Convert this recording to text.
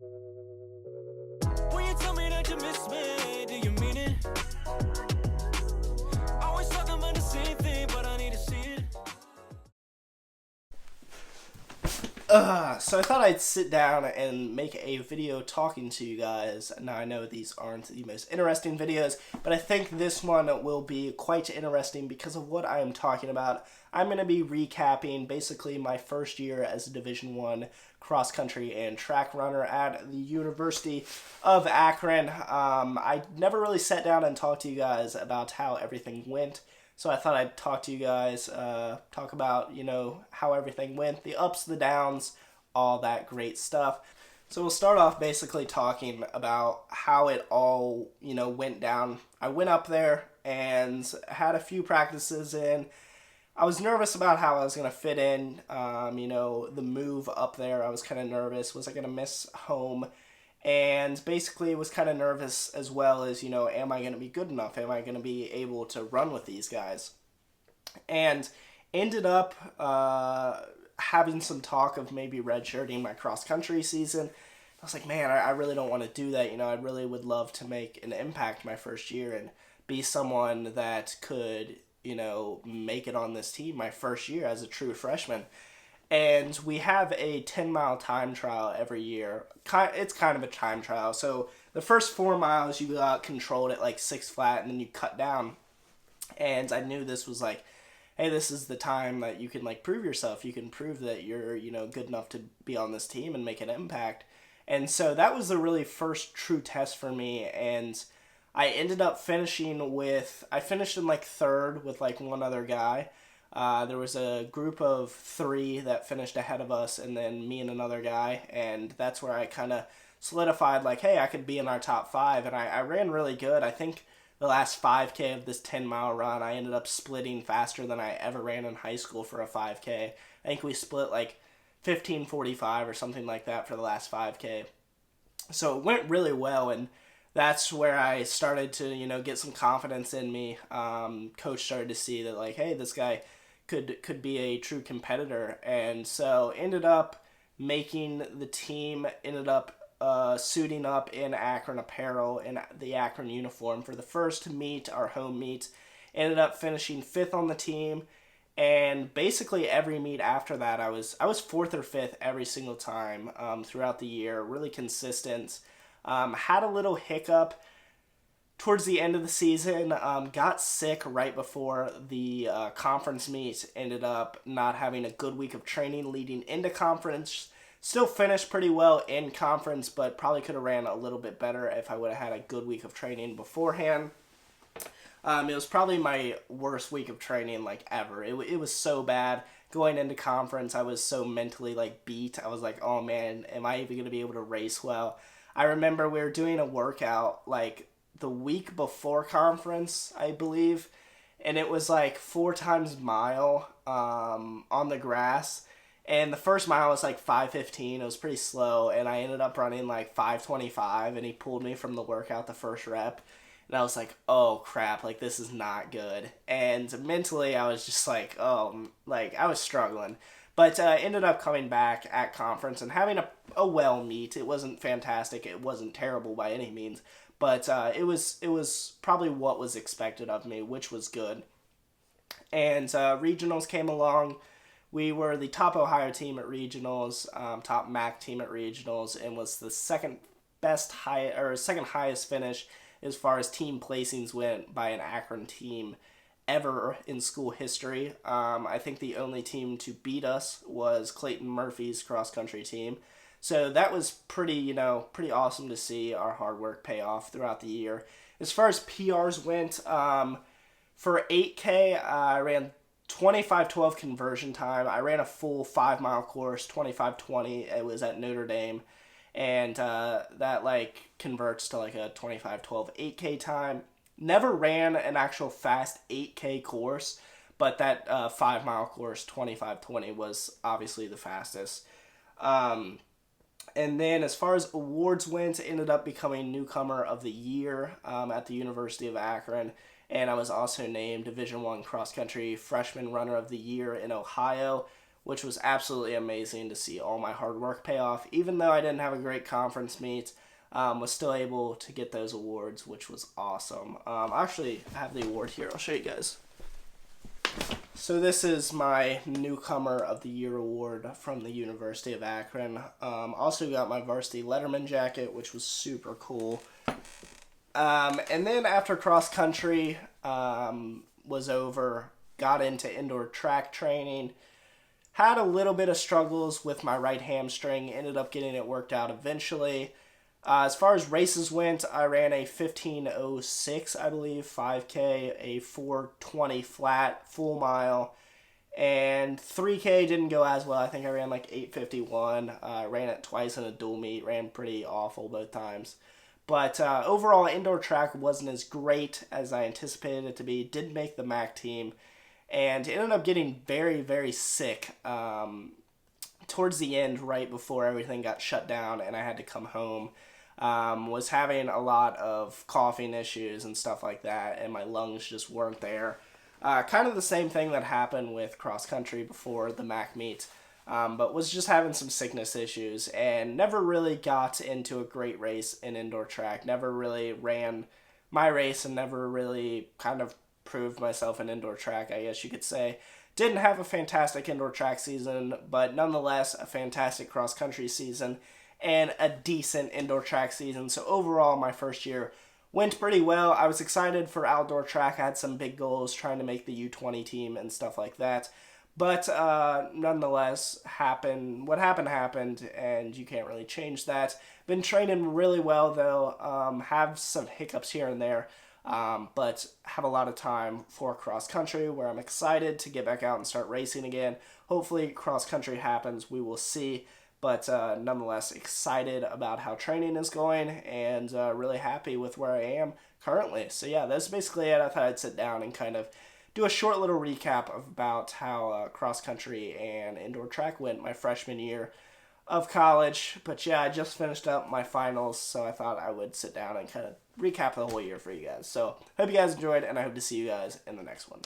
When you tell me that you miss me, do you mean it? Always talking about the same thing, but I need to see it. So I thought I'd sit down and make a video talking to you guys. Now I know these aren't the most interesting videos, but I think this one will be quite interesting because of what I am talking about. I'm going to be recapping basically my first year as a Division I cross country and track runner at the University of Akron. I never really sat down and talked to you guys about how everything went. So I thought I'd talk to you guys, talk about, how everything went, the ups, the downs, all that great stuff. So we'll start off basically talking about how it all, went down. I went up there and had a few practices in. I was nervous about how I was going to fit in, the move up there. I was kind of nervous. Was I going to miss home? And basically was kind of nervous as well as, am I going to be good enough? Am I going to be able to run with these guys? And ended up having some talk of maybe redshirting my cross-country season. I was like, man, I really don't want to do that. I really would love to make an impact my first year and be someone that could, make it on this team my first year as a true freshman. And we have a 10-mile time trial every year. It's kind of a time trial. So the first 4 miles you got controlled at like 6 flat and then you cut down. And I knew this was like, hey, this is the time that you can like prove yourself. You can prove that you're, good enough to be on this team and make an impact. And so that was the really first true test for me. And I ended up I finished in like third with like one other guy. There was a group of 3 that finished ahead of us, and then me and another guy, and that's where I kind of solidified, like, hey, I could be in our top 5, and I ran really good. I think the last 5K of this 10-mile run, I ended up splitting faster than I ever ran in high school for a 5K. I think we split, like, 15:45 or something like that for the last 5K. So it went really well, and that's where I started to, get some confidence in me. Coach started to see that, like, hey, this guy could be a true competitor, and so ended up making the team, ended up suiting up in Akron apparel, in the Akron uniform for the first meet, our home meet, ended up finishing 5th on the team, and basically every meet after that I was 4th or 5th every single time throughout the year, really consistent. Had a little hiccup towards the end of the season, got sick right before the conference meet, ended up not having a good week of training leading into conference. Still finished pretty well in conference, but probably could have ran a little bit better if I would have had a good week of training beforehand. It was probably my worst week of training like ever. It was so bad. Going into conference, I was so mentally like beat. I was like, oh man, am I even going to be able to race well? I remember we were doing a workout like the week before conference, I believe, and it was like 4 times mile on the grass, and the first mile was like 5:15. It was pretty slow, and I ended up running like 5:25, and he pulled me from the workout the first rep, and I was like, oh crap, like this is not good. And mentally I was just like, oh, like I was struggling. But ended up coming back at conference and having a well meet. It wasn't fantastic. It wasn't terrible by any means. But it was probably what was expected of me, which was good. And regionals came along. We were the top Ohio team at regionals, top MAC team at regionals, and was the second highest finish as far as team placings went by an Akron team ever in school history. I think the only team to beat us was Clayton Murphy's cross-country team. So that was pretty awesome to see our hard work pay off throughout the year. As far as PRs went, for 8K, I ran 25:12 conversion time. I ran a full 5-mile course, 25:20. It was at Notre Dame. And that like converts to like a 25:12 8K time. Never ran an actual fast 8K course, but that 5-mile course, 25:20, was obviously the fastest. And then as far as awards went, ended up becoming Newcomer of the Year at the University of Akron. And I was also named Division I Cross Country Freshman Runner of the Year in Ohio, which was absolutely amazing to see all my hard work pay off. Even though I didn't have a great conference meet, was still able to get those awards, which was awesome. Actually, I have the award here. I'll show you guys. So this is my Newcomer of the Year award from the University of Akron. Also got my varsity letterman jacket, which was super cool. And then after cross country was over, got into indoor track training. Had a little bit of struggles with my right hamstring. Ended up getting it worked out eventually. As far as races went, I ran a 15:06, I believe, 5K, a 4:20 flat, full mile, and 3K didn't go as well. I think I ran like 8:51. Ran it twice in a dual meet, ran pretty awful both times. But overall, indoor track wasn't as great as I anticipated it to be. Didn't make the MAC team, and ended up getting very, very sick towards the end, right before everything got shut down and I had to come home. Was having a lot of coughing issues and stuff like that, and my lungs just weren't there. Kind of the same thing that happened with cross country before the MAC meet, but was just having some sickness issues and never really got into a great race in indoor track. Never really ran my race and never really kind of proved myself in indoor track, I guess you could say. Didn't have a fantastic indoor track season, but nonetheless a fantastic cross country season and a decent indoor track season. So overall, my first year went pretty well. I was excited for outdoor track. I had some big goals trying to make the U20 team and stuff like that. But nonetheless, what happened, and you can't really change that. Been training really well, though. Have some hiccups here and there. But have a lot of time for cross country where I'm excited to get back out and start racing again. Hopefully cross country happens, we will see, but nonetheless excited about how training is going and really happy with where I am currently. So yeah, that's basically it. I thought I'd sit down and kind of do a short little recap about how cross country and indoor track went my freshman year of college. But yeah, I just finished up my finals, so I thought I would sit down and kind of recap the whole year for you guys. So hope you guys enjoyed, and I hope to see you guys in the next one.